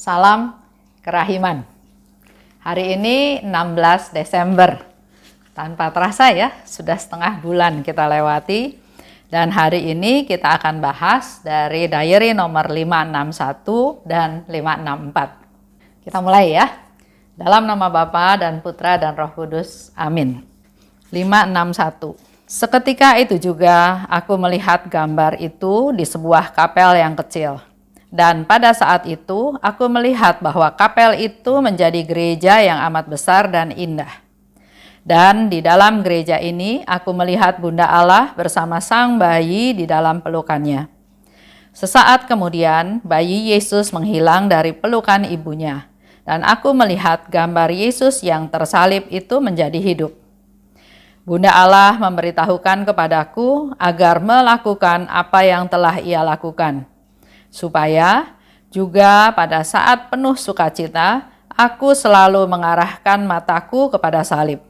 Salam kerahiman. Hari ini 16 Desember. Tanpa terasa ya, sudah setengah bulan kita lewati. Dan hari ini kita akan bahas dari diary nomor 561 dan 564. Kita mulai ya. Dalam nama Bapa dan Putra dan Roh Kudus. Amin. 561. Seketika itu juga aku melihat gambar itu di sebuah kapel yang kecil. Dan pada saat itu aku melihat bahwa kapel itu menjadi gereja yang amat besar dan indah. Dan di dalam gereja ini aku melihat Bunda Allah bersama sang bayi di dalam pelukannya. Sesaat kemudian bayi Yesus menghilang dari pelukan ibunya. Dan aku melihat gambar Yesus yang tersalib itu menjadi hidup. Bunda Allah memberitahukan kepadaku agar melakukan apa yang telah ia lakukan. Supaya juga pada saat penuh sukacita, aku selalu mengarahkan mataku kepada salib.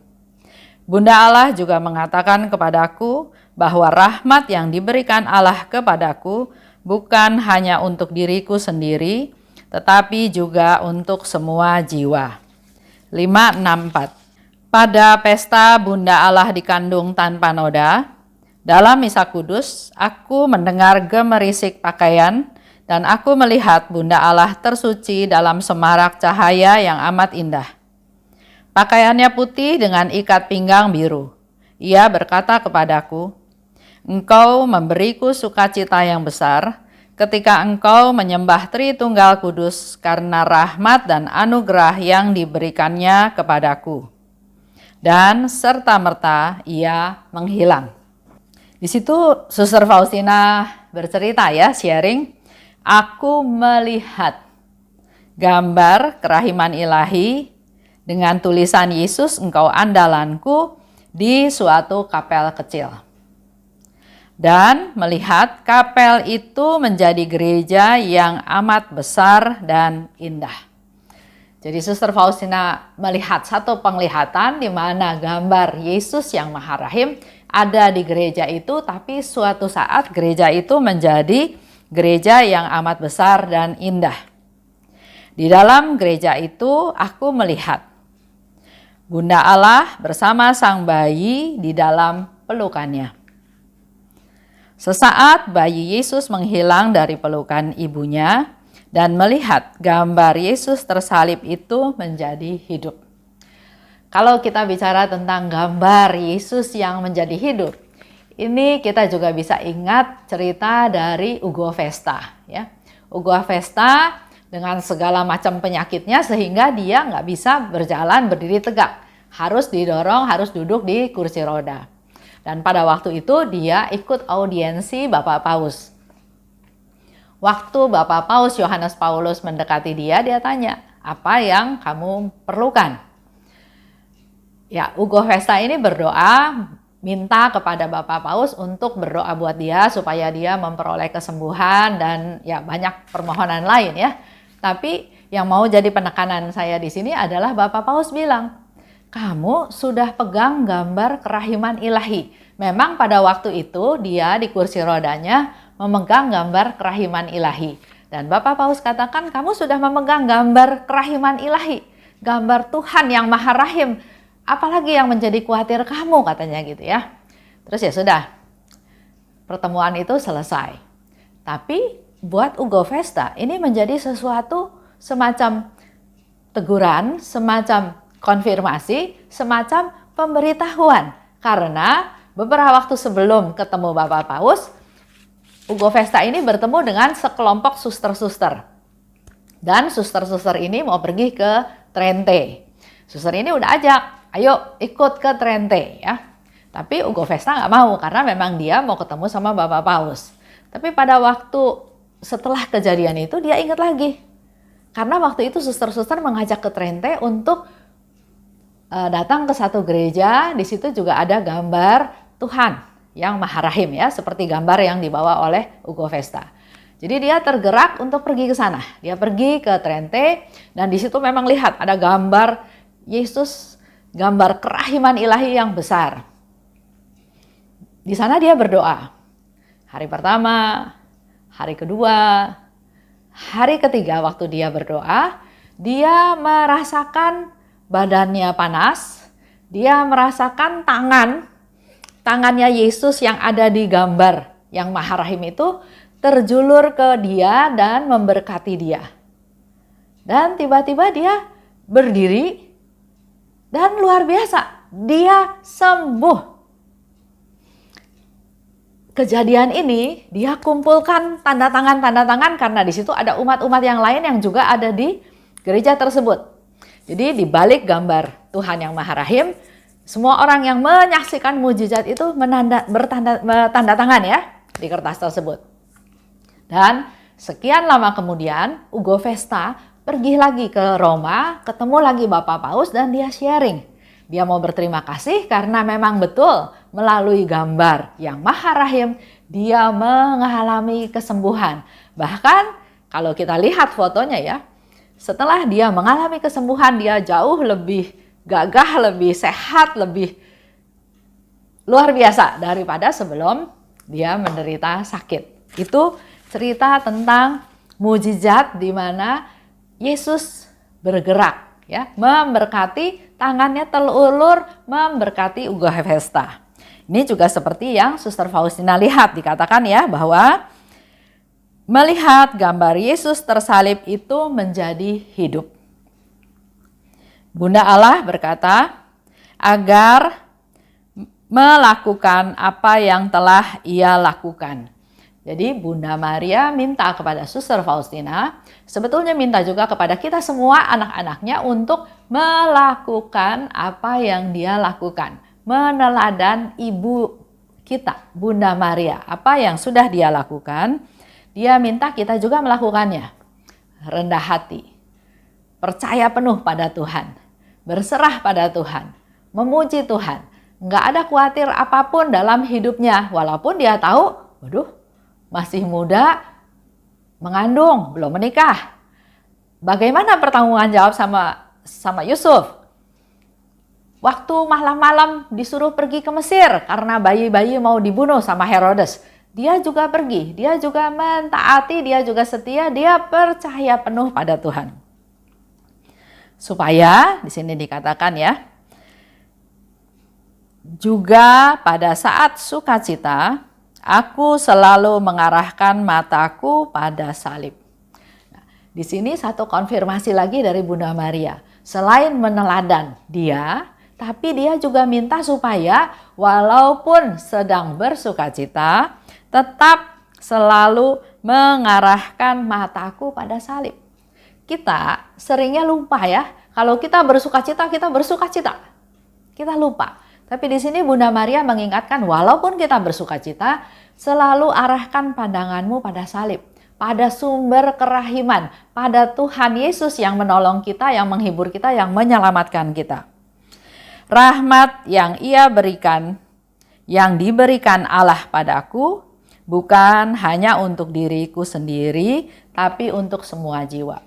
Bunda Allah juga mengatakan kepadaku bahwa rahmat yang diberikan Allah kepadaku bukan hanya untuk diriku sendiri, tetapi juga untuk semua jiwa. 564. Pada pesta Bunda Allah dikandung tanpa noda, dalam misa kudus, aku mendengar gemerisik pakaian, dan aku melihat Bunda Allah tersuci dalam semarak cahaya yang amat indah. Pakaiannya putih dengan ikat pinggang biru. Ia berkata kepadaku, "Engkau memberiku sukacita yang besar ketika engkau menyembah Tritunggal Kudus karena rahmat dan anugerah yang diberikannya kepadaku." Dan serta-merta ia menghilang. Di situ Suster Faustina bercerita ya, sharing. Aku melihat gambar kerahiman ilahi dengan tulisan Yesus engkau andalanku di suatu kapel kecil. Dan melihat kapel itu menjadi gereja yang amat besar dan indah. Jadi Suster Faustina melihat satu penglihatan di mana gambar Yesus yang Maha Rahim ada di gereja itu, tapi suatu saat gereja itu menjadi gereja yang amat besar dan indah. Di dalam gereja itu aku melihat Bunda Allah bersama sang bayi di dalam pelukannya. Sesaat bayi Yesus menghilang dari pelukan ibunya dan melihat gambar Yesus tersalib itu menjadi hidup. Kalau kita bicara tentang gambar Yesus yang menjadi hidup, ini kita juga bisa ingat cerita dari Ugo Vesta. Ya. Ugo Vesta dengan segala macam penyakitnya sehingga dia nggak bisa berjalan berdiri tegak. Harus didorong, harus duduk di kursi roda. Dan pada waktu itu dia ikut audiensi Bapak Paus. Waktu Bapak Paus Yohanes Paulus mendekati dia tanya, "Apa yang kamu perlukan?" Ya, Ugo Vesta ini berdoa minta kepada Bapak Paus untuk berdoa buat dia supaya dia memperoleh kesembuhan dan ya banyak permohonan lain ya. Tapi yang mau jadi penekanan saya di sini adalah Bapak Paus bilang, "Kamu sudah pegang gambar kerahiman ilahi." Memang pada waktu itu dia di kursi rodanya memegang gambar kerahiman ilahi. Dan Bapak Paus katakan, "Kamu sudah memegang gambar kerahiman ilahi, gambar Tuhan yang Maha Rahim. Apalagi yang menjadi khawatir kamu," katanya gitu ya. Terus ya sudah, pertemuan itu selesai. Tapi buat Ugo Vesta ini menjadi sesuatu semacam teguran, semacam konfirmasi, semacam pemberitahuan. Karena beberapa waktu sebelum ketemu Bapak Paus, Ugo Vesta ini bertemu dengan sekelompok suster-suster. Dan suster-suster ini mau pergi ke Trente. Suster ini udah ajak, "Ayo ikut ke Trente ya." Tapi Ugo Vesta nggak mau karena memang dia mau ketemu sama Bapak Paus. Tapi pada waktu setelah kejadian itu dia ingat lagi. Karena waktu itu suster-suster mengajak ke Trente untuk datang ke satu gereja. Di situ juga ada gambar Tuhan yang Maha Rahim ya, seperti gambar yang dibawa oleh Ugo Vesta. Jadi dia tergerak untuk pergi ke sana. Dia pergi ke Trente dan di situ memang lihat ada gambar Yesus, gambar kerahiman ilahi yang besar. Di sana dia berdoa. Hari pertama, hari kedua, hari ketiga waktu dia berdoa, dia merasakan badannya panas, dia merasakan tangannya Yesus yang ada di gambar yang Maharahim itu terjulur ke dia dan memberkati dia. Dan tiba-tiba dia berdiri dan luar biasa, dia sembuh. Kejadian ini dia kumpulkan tanda tangan karena di situ ada umat-umat yang lain yang juga ada di gereja tersebut. Jadi di balik gambar Tuhan yang Maha Rahim, semua orang yang menyaksikan mujizat itu bertanda tangan ya di kertas tersebut. Dan sekian lama kemudian Ugo Vesta pergi lagi ke Roma, ketemu lagi Bapak Paus dan dia sharing. Dia mau berterima kasih karena memang betul melalui gambar yang Maha Rahim dia mengalami kesembuhan. Bahkan kalau kita lihat fotonya ya, setelah dia mengalami kesembuhan dia jauh lebih gagah, lebih sehat, lebih luar biasa daripada sebelum dia menderita sakit. Itu cerita tentang mujizat di mana Yesus bergerak ya, memberkati, tangannya terulur memberkati Ugo Vesta. Ini juga seperti yang Suster Faustina lihat, dikatakan ya bahwa melihat gambar Yesus tersalib itu menjadi hidup. Bunda Allah berkata agar melakukan apa yang telah ia lakukan. Jadi Bunda Maria minta kepada Suster Faustina, sebetulnya minta juga kepada kita semua anak-anaknya untuk melakukan apa yang dia lakukan. Meneladan ibu kita, Bunda Maria. Apa yang sudah dia lakukan, dia minta kita juga melakukannya. Rendah hati, percaya penuh pada Tuhan, berserah pada Tuhan, memuji Tuhan. Nggak ada khawatir apapun dalam hidupnya, walaupun dia tahu, waduh, masih muda, mengandung, belum menikah. Bagaimana pertanggungan jawab sama Yusuf? Waktu malam-malam disuruh pergi ke Mesir karena bayi-bayi mau dibunuh sama Herodes. Dia juga pergi, dia juga mentaati, dia juga setia, dia percaya penuh pada Tuhan. Supaya di sini dikatakan ya, juga pada saat sukacita, aku selalu mengarahkan mataku pada salib. Nah, di sini satu konfirmasi lagi dari Bunda Maria. Selain meneladan dia, tapi dia juga minta supaya walaupun sedang bersukacita, tetap selalu mengarahkan mataku pada salib. Kita seringnya lupa ya, kalau kita bersukacita, kita bersukacita. Kita lupa. Tapi di sini Bunda Maria mengingatkan walaupun kita bersukacita, selalu arahkan pandanganmu pada salib, pada sumber kerahiman, pada Tuhan Yesus yang menolong kita, yang menghibur kita, yang menyelamatkan kita. Rahmat yang ia berikan, yang diberikan Allah padaku, bukan hanya untuk diriku sendiri, tapi untuk semua jiwa.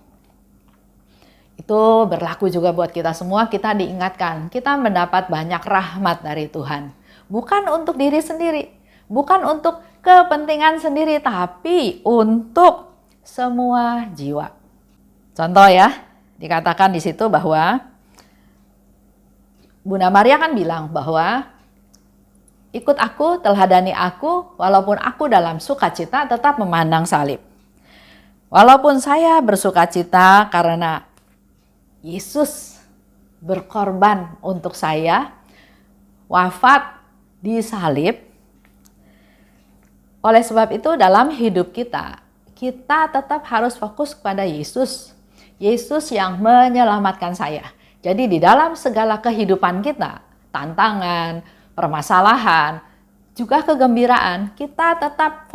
Itu berlaku juga buat kita semua, kita diingatkan, kita mendapat banyak rahmat dari Tuhan. Bukan untuk diri sendiri, bukan untuk kepentingan sendiri, tapi untuk semua jiwa. Contoh ya, dikatakan di situ bahwa Bunda Maria kan bilang bahwa ikut aku, teladani aku, walaupun aku dalam sukacita tetap memandang salib. Walaupun saya bersukacita karena Yesus berkorban untuk saya, wafat di salib. Oleh sebab itu dalam hidup kita, kita tetap harus fokus kepada Yesus. Yesus yang menyelamatkan saya. Jadi di dalam segala kehidupan kita, tantangan, permasalahan, juga kegembiraan, kita tetap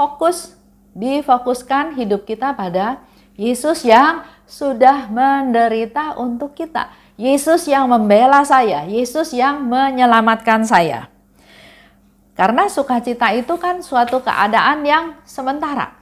difokuskan hidup kita pada Yesus yang sudah menderita untuk kita. Yesus yang membela saya, Yesus yang menyelamatkan saya. Karena sukacita itu kan suatu keadaan yang sementara.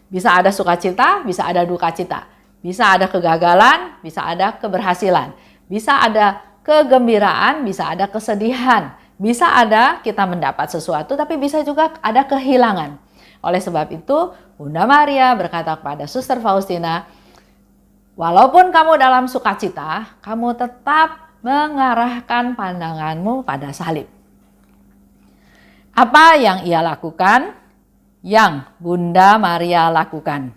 Bisa ada sukacita, bisa ada duka cita. Bisa ada kegagalan, bisa ada keberhasilan. Bisa ada kegembiraan, bisa ada kesedihan. Bisa ada kita mendapat sesuatu, tapi bisa juga ada kehilangan. Oleh sebab itu, Bunda Maria berkata kepada Suster Faustina, walaupun kamu dalam sukacita, kamu tetap mengarahkan pandanganmu pada salib. Apa yang ia lakukan? Yang Bunda Maria lakukan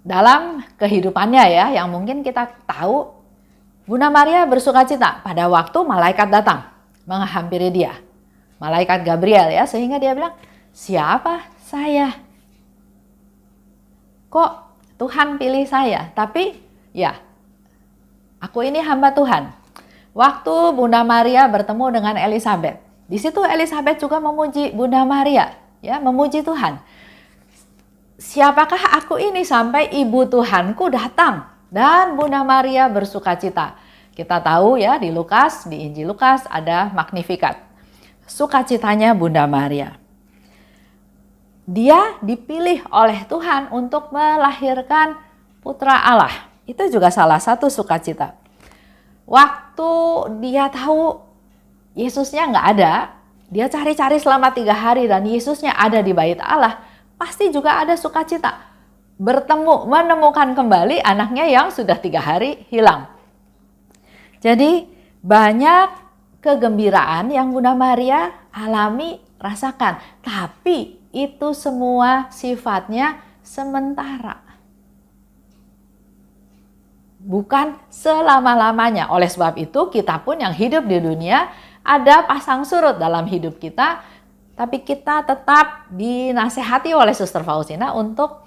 dalam kehidupannya ya, yang mungkin kita tahu, Bunda Maria bersukacita pada waktu malaikat datang menghampiri dia. Malaikat Gabriel ya, sehingga dia bilang, siapa saya? Kok Tuhan pilih saya? Tapi ya, aku ini hamba Tuhan. Waktu Bunda Maria bertemu dengan Elizabeth, di situ Elizabeth juga memuji Bunda Maria, ya, memuji Tuhan. Siapakah aku ini sampai ibu Tuhanku datang? Dan Bunda Maria bersukacita. Kita tahu ya di Lukas, di Injil Lukas ada Magnificat. Sukacitanya Bunda Maria. Dia dipilih oleh Tuhan untuk melahirkan Putra Allah. Itu juga salah satu sukacita. Waktu dia tahu Yesusnya nggak ada, dia cari-cari selama 3 hari dan Yesusnya ada di bait Allah, pasti juga ada sukacita. Menemukan kembali anaknya yang sudah 3 hari hilang. Jadi banyak kegembiraan yang Bunda Maria alami, rasakan. Tapi itu semua sifatnya sementara. Bukan selama-lamanya. Oleh sebab itu kita pun yang hidup di dunia ada pasang surut dalam hidup kita. Tapi kita tetap dinasehati oleh Suster Faustina untuk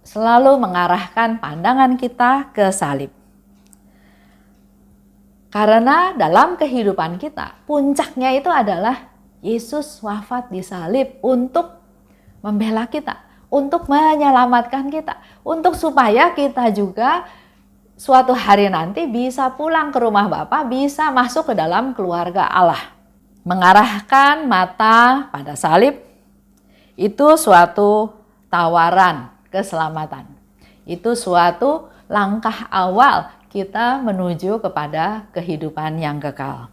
selalu mengarahkan pandangan kita ke salib. Karena dalam kehidupan kita, puncaknya itu adalah Yesus wafat di salib untuk membela kita, untuk menyelamatkan kita, untuk supaya kita juga suatu hari nanti bisa pulang ke rumah Bapa, bisa masuk ke dalam keluarga Allah. Mengarahkan mata pada salib itu suatu tawaran keselamatan. Itu suatu langkah awal kita menuju kepada kehidupan yang kekal.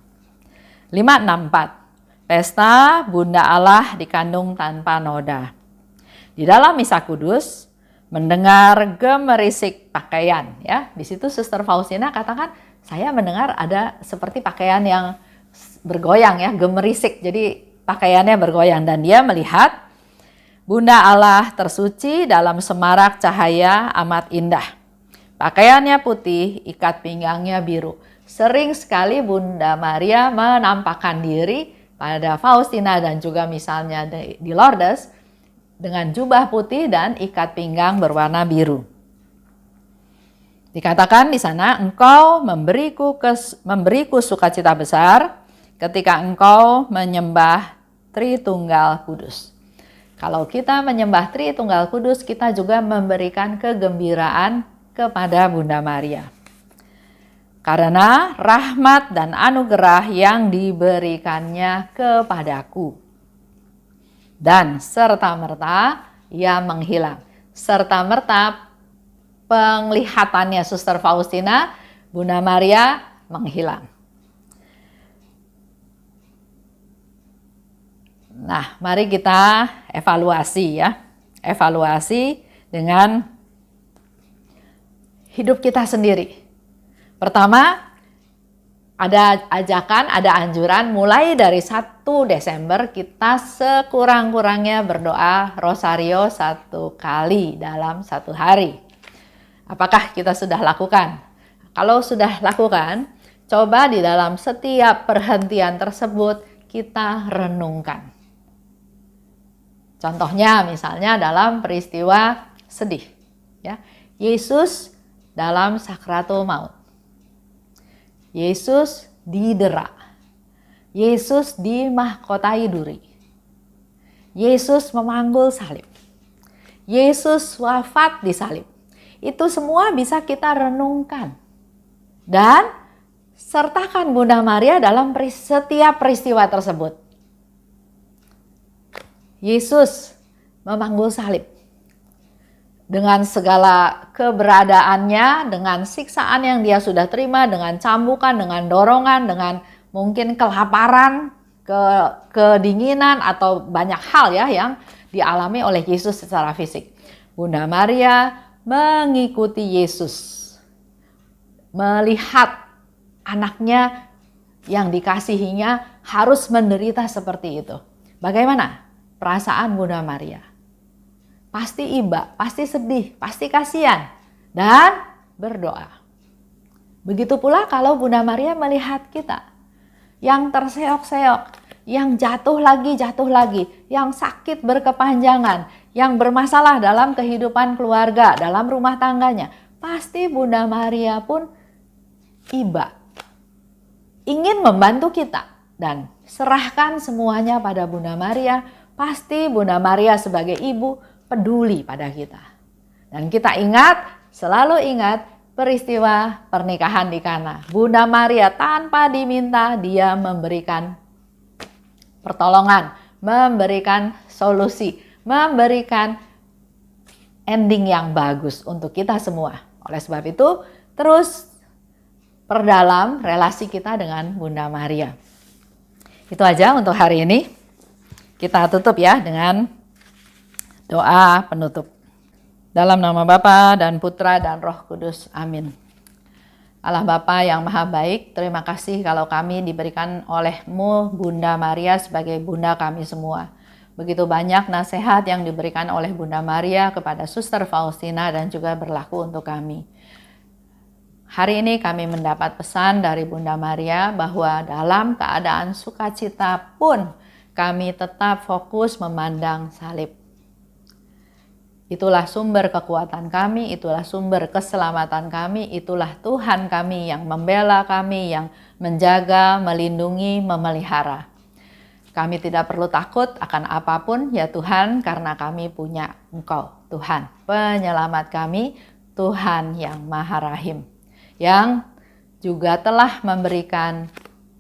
564. Pesta Bunda Allah dikandung tanpa noda. Di dalam Misa Kudus mendengar gemerisik pakaian ya. Di situ Suster Faustina katakan, saya mendengar ada seperti pakaian yang bergoyang ya, gemerisik. Jadi pakaiannya bergoyang dan dia melihat Bunda Allah tersuci dalam semarak cahaya amat indah. Pakaiannya putih, ikat pinggangnya biru. Sering sekali Bunda Maria menampakkan diri pada Faustina dan juga misalnya di Lourdes dengan jubah putih dan ikat pinggang berwarna biru. Dikatakan di sana, engkau memberiku sukacita besar ketika engkau menyembah Tritunggal Kudus. Kalau kita menyembah Tritunggal Kudus, kita juga memberikan kegembiraan kepada Bunda Maria. Karena rahmat dan anugerah yang diberikannya kepadaku. Dan serta-merta ia menghilang. Serta-merta penglihatannya Suster Faustina, Bunda Maria menghilang. Nah, mari kita evaluasi ya. Evaluasi dengan hidup kita sendiri. Pertama, ada ajakan, ada anjuran mulai dari 1 Desember kita sekurang-kurangnya berdoa rosario 1 kali dalam 1 hari. Apakah kita sudah lakukan? Kalau sudah lakukan, coba di dalam setiap perhentian tersebut kita renungkan. Contohnya misalnya dalam peristiwa sedih. Ya, Yesus dalam sakratul maut. Yesus didera. Yesus dimahkotai duri. Yesus memanggul salib. Yesus wafat di salib. Itu semua bisa kita renungkan. Dan sertakan Bunda Maria dalam setiap peristiwa tersebut. Yesus memanggul salib. Dengan segala keberadaannya, dengan siksaan yang dia sudah terima, dengan cambukan, dengan dorongan, dengan mungkin kelaparan, kedinginan atau banyak hal ya yang dialami oleh Yesus secara fisik. Bunda Maria mengikuti Yesus, melihat anaknya yang dikasihinya harus menderita seperti itu. Bagaimana perasaan Bunda Maria? Pasti iba, pasti sedih, pasti kasihan, dan berdoa. Begitu pula kalau Bunda Maria melihat kita yang terseok-seok, yang jatuh lagi, yang sakit berkepanjangan, yang bermasalah dalam kehidupan keluarga, dalam rumah tangganya. Pasti Bunda Maria pun iba, ingin membantu kita, dan serahkan semuanya pada Bunda Maria. Pasti Bunda Maria sebagai ibu peduli pada kita. Dan kita selalu ingat peristiwa pernikahan di Kana. Bunda Maria tanpa diminta dia memberikan pertolongan, memberikan solusi, memberikan ending yang bagus untuk kita semua. Oleh sebab itu, terus perdalam relasi kita dengan Bunda Maria. Itu aja untuk hari ini. Kita tutup ya dengan doa penutup. Dalam nama Bapa dan Putra dan Roh Kudus. Amin. Allah Bapa yang Maha Baik, terima kasih kalau kami diberikan oleh-Mu Bunda Maria sebagai Bunda kami semua. Begitu banyak nasihat yang diberikan oleh Bunda Maria kepada Suster Faustina dan juga berlaku untuk kami. Hari ini kami mendapat pesan dari Bunda Maria bahwa dalam keadaan sukacita pun kami tetap fokus memandang salib. Itulah sumber kekuatan kami, itulah sumber keselamatan kami, itulah Tuhan kami yang membela kami, yang menjaga, melindungi, memelihara. Kami tidak perlu takut akan apapun ya Tuhan, karena kami punya Engkau, Tuhan, penyelamat kami, Tuhan yang Maha Rahim, yang juga telah memberikan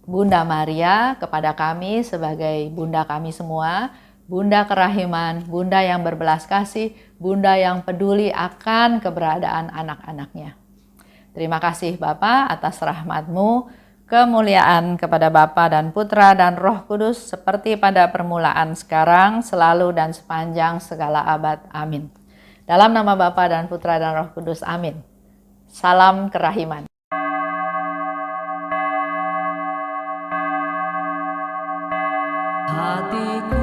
Bunda Maria kepada kami sebagai Bunda kami semua, Bunda kerahiman, Bunda yang berbelas kasih, Bunda yang peduli akan keberadaan anak-anaknya. Terima kasih Bapa atas rahmat-Mu, kemuliaan kepada Bapa dan Putra dan Roh Kudus seperti pada permulaan, sekarang, selalu dan sepanjang segala abad. Amin. Dalam nama Bapa dan Putra dan Roh Kudus. Amin. Salam kerahiman. Hatiku